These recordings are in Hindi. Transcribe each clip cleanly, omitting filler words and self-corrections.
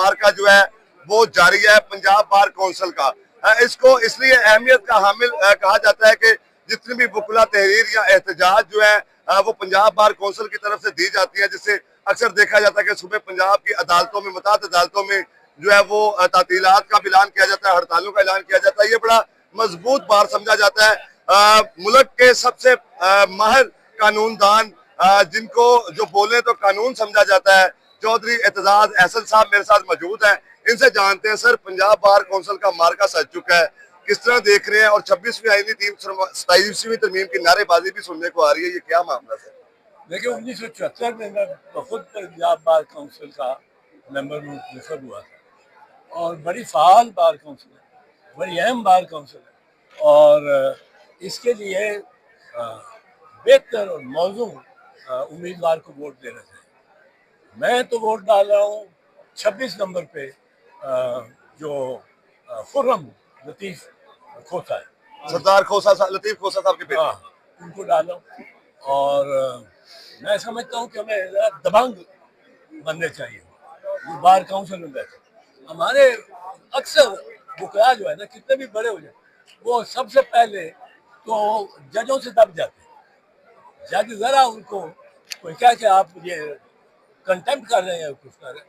मार्का जो है वो जारी है पंजाब बार काउंसिल का। इसको इसलिए अहमियत का हामिल कहा जाता है कि जितनी भी वकुला तहरीर या एहतजाज जो है वो पंजाब बार काउंसिल की तरफ से दी जाती है, जिससे अक्सर देखा जाता है कि सुबह पंजाब की अदालतों में मुताद अदालतों में जो है वो तातीलात का भी ऐलान किया जाता है, हड़तालों का ऐलान किया जाता है। ये बड़ा मजबूत बार समझा जाता है। मुल्क के सबसे माहिर कानूनदान जिनको जो बोले तो कानून समझा जाता है, चौधरी एतजाज अहसन साहब मेरे साथ मौजूद हैं। इनसे जानते हैं सर, पंजाब बार काउंसिल का मार्का सज चुका है, किस तरह देख रहे हैं? और 26वीं आईनी 27वीं तरमीम की नारेबाजी भी सुनने को आ रही है, ये क्या मामला सर? देखिए 1974 में मैं खुद पंजाब बार काउंसिल का मेंबर मुंतखब हुआ था और बड़ी फ़ाल बार काउंसिल है, बड़ी अहम बार काउंसिल है और इसके लिए बेहतर और मौजूद उम्मीदवार को वोट देना चाहिए। मैं तो वोट डाल रहा हूँ 26 नंबर पे जो खुर्रम लतीफ़ खोसा है, सरदार लतीफ़ खोसा साहब के बेटे। हाँ, उनको डालो और मैं समझता हूँ कि हमें दबंग बनने चाहिए बार काउंसिल में बैठे। हमारे अक्सर बुकरा जो है ना, कितने भी बड़े हो जाए, वो सबसे पहले तो जजों से दब जाते हैं। जज जरा उनको कोई क्या कि आप ये कंटेम्प्ट कर रहे हैं, कुछ कर रहे हैं,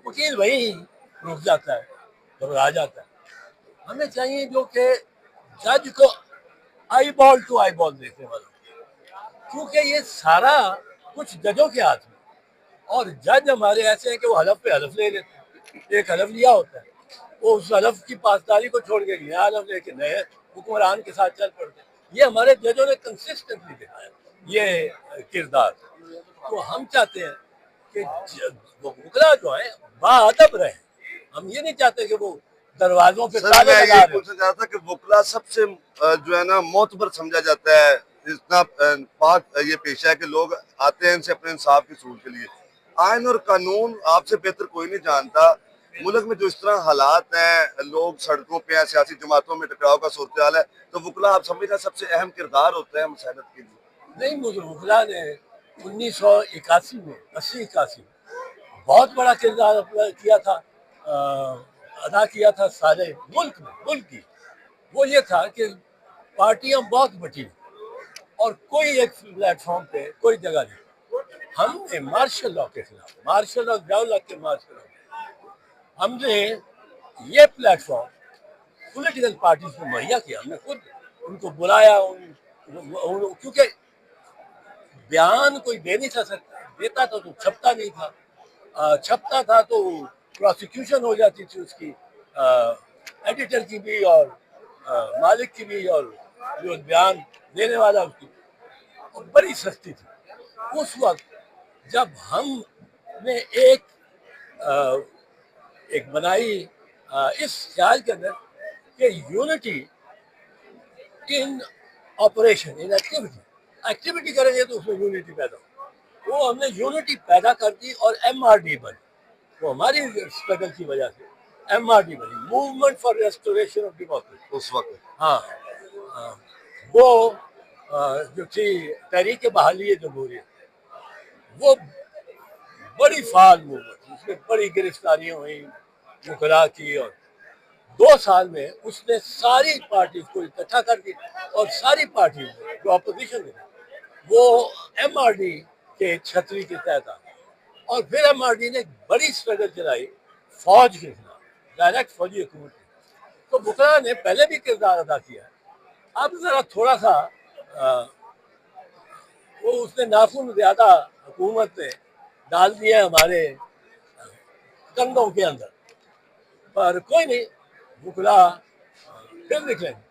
वकील वही रुक जाता है, घबरा जाता है। हमें चाहिए जो कि जज को eyeball to eyeball देखने वाला, क्योंकि ये सारा कुछ जजों के हाथ में, और जज हमारे ऐसे हैं कि वो हलफ पे हलफ ले लेते हैं। एक हलफ लिया होता है, वो उस हलफ की पासदारी को छोड़ के नया हलफ लेके नए हुक्मरान के साथ चल पड़ते हैं। ये हमारे जजों ने कंसिस्टेंटली दिखाया ये किरदार। तो हम चाहते हैं कि वकला जो है बाअदब रहे। हम ये नहीं चाहते कि वो दरवाजों पे ताले लगा रहे। पूछना चाह रहा था कि वकला सबसे जो है ना मोतबर समझा जाता है, इतना पाक ये पेशा है कि लोग आते हैं इनसे अपने इंसाफ के सूल के लिए। आइन और कानून आपसे बेहतर कोई नहीं जानता। मुल्क में जो इस तरह हालात हैं, लोग सड़कों पे हैं, सियासी जमातों में टकराव का सूरत हाल है, तो वकला आप समझना सबसे अहम किरदार होता है मसैनत के लिए। नहीं, मुझे वकला ने 1981 में 80-81 में बहुत बड़ा किरदार किया था, अदा किया था सारे मुल्क में। मुल्क की वो ये था कि पार्टियां बहुत बटी और कोई एक प्लेटफॉर्म पे कोई जगह नहीं। हमने मार्शल लॉ के खिलाफ, मार्शल लॉ दौलत के मार्शल लॉ, हमने ये प्लेटफॉर्म पॉलिटिकल पार्टीज को मुहैया किया। हमने खुद उनको बुलाया, क्योंकि बयान कोई दे नहीं था सकता, देता था तो छपता नहीं था, छपता था तो प्रोसिक्यूशन हो जाती थी उसकी, एडिटर की भी और मालिक की भी, और जो बयान देने वाला उसकी, और बड़ी सस्ती थी। उस वक्त जब हमने एक बनाई इस ख्याल के अंदर कि unity in operation, in activity करेंगे तो उसमें यूनिटी पैदा हो, वो हमने यूनिटी पैदा कर दी और MRD बनी। वो हमारी स्ट्रगल की वजह से MRD बनी, movement for restoration of democracy. उस वक्त हाँ, वो जो थी तहरीक बहाली जमहूरियत, वो बड़ी फाल मूवमेंट, उसमें बड़ी गिरफ्तारियां हुई वकला की, और 2 साल में उसने सारी पार्टी को इकट्ठा कर दिया और सारी पार्टी जो अपोजिशन में वो MRD के छतरी के तहत आ, और फिर MRD ने बड़ी स्ट्रगल चलाई फौज के खिलाफ, डायरेक्ट फौजी हुकूमत। तो वकला ने पहले भी किरदार अदा किया है। अब जरा थोड़ा सा वो उसने नाखून ज्यादा हुकूमत ने डाल दिया हमारे कंधों के अंदर, पर कोई नहीं, वकला फिर निकलेंगे,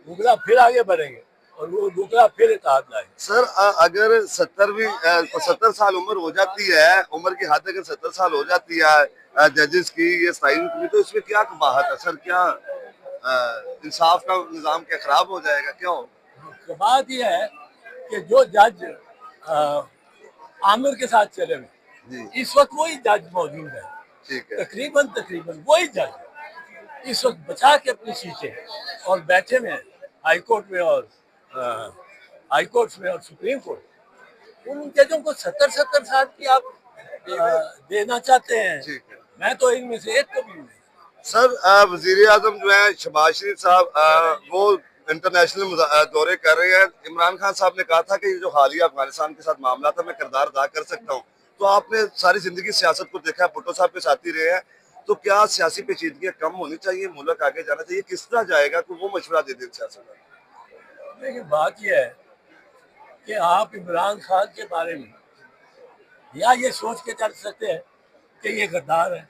वकला फिर आगे बढ़ेंगे और वो वकला फिर इत्तेहाद लाएंगे। सर अगर 70 साल उम्र हो जाती है, उम्र की हद अगर 70 साल हो जाती है जजेस की, ये 27वीं की, तो इसमें क्या कबाहत है सर? क्या इंसाफ का निजाम क्या खराब हो जाएगा? क्या हो? बात यह है कि जो जज आमिर के साथ चले हुए, इस वक्त वही जज मौजूद है, ठीक है, तकरीबन वही जज इस वक्त बचा के अपनी सीटें और बैठे हुए हैं हाई कोर्ट में और हाई कोर्ट में और सुप्रीम कोर्ट। उन जजों को 70 साल की आप देना चाहते हैं, मैं तो इनमें से एक कभी नहीं। सर वजीर आजम जो है शहबाज शरीफ साहब वो इंटरनेशनल दौरे कर रहे हैं। इमरान खान साहब ने कहा था कि ये जो हालिया अफगानिस्तान के साथ मामला था मैं किरदार अदा कर सकता हूँ। तो आपने सारी जिंदगी सियासत को देखा है, भुट्टो साहब के साथ ही रहे हैं, तो क्या सियासी पेचीदगियां कम होनी चाहिए, मुल्क आगे जाना चाहिए, किस तरह जाएगा, कोई वो मशवरा दे दें सियासत। लेकिन बात यह है कि आप इमरान खान के बारे में या ये सोच के चल सकते हैं कि ये गद्दार है,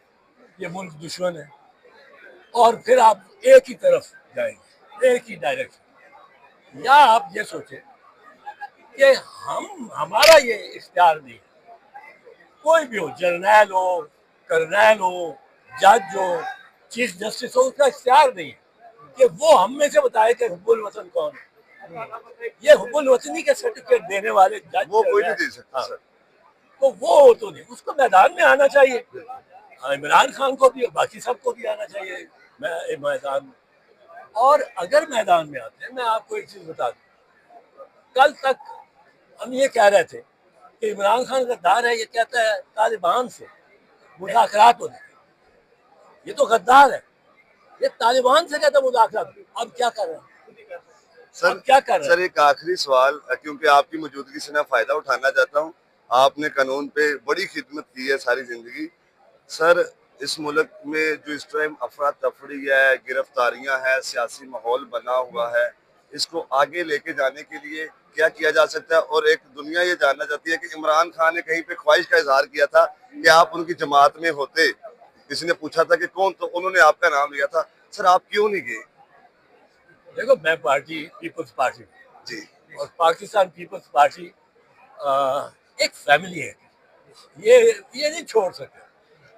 ये मुल्क दुश्मन है, और फिर आप एक ही तरफ जाएंगे, एक ही डायरेक्शन, या आप ये सोचें कि हमारा ये इख्तियार नहीं है, कोई भी हो, जर्नैल हो, कर्नैल हो, जज हो, चीफ जस्टिस हो, उसका इख्तियार नहीं है कि वो हम में से बताए कि हुब्बुल वतन कौन है। ये हुब्बुल वतनी के सर्टिफिकेट देने वाले जज वो कोई नहीं दे सकता सर। तो वो तो नहीं, उसको मैदान में आना चाहिए। इमरान खान को भी, बाकी सबको भी आना चाहिए मैदान में। और अगर मैदान में आते हैं, मैं आपको एक चीज बता दूं, कल तक हम ये कह रहे थे कि इमरान खान गद्दार है, ये कहता है तालिबान से मुज़ाकरात होने, ये तो गद्दार है, ये तालिबान से कहता मुज़ाकरात। अब क्या कर रहे हैं सर? क्या कर रहे हैं? सर एक आखिरी सवाल, क्योंकि आपकी मौजूदगी से मैं फायदा उठाना चाहता हूँ। आपने कानून पे बड़ी खिदमत की है सारी जिंदगी। सर इस मुल्क में जो इस टाइम अफरा तफरी है, गिरफ्तारियां है, सियासी माहौल बना हुआ है, इसको आगे लेके जाने के लिए क्या किया जा सकता है? और एक दुनिया ये जानना चाहती है कि इमरान खान ने कहीं पे ख्वाहिश का इजहार किया था कि आप उनकी जमात में होते, किसी ने पूछा था कि कौन, तो उन्होंने आपका नाम लिया था। सर आप क्यों नहीं गए? देखो, मैं पार्टी पीपल्स पार्टी जी, और पाकिस्तान पीपल्स पार्टी एक फैमिली है, ये नहीं छोड़ सकते।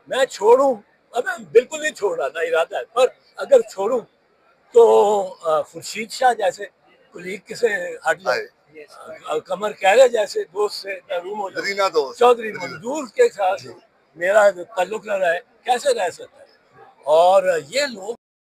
मैं छोड़ूं, अब मैं बिल्कुल नहीं छोड़ रहा था, इरादा है, पर अगर छोड़ूं तो खुर्शीद शाह जैसे कुलीग से हट जाए, कमर कहरे जैसे दोस्त से महरूम हो जाए, चौधरी मंजूर के साथ मेरा ताल्लुक रहा है, कैसे रह सकता है? और ये लोग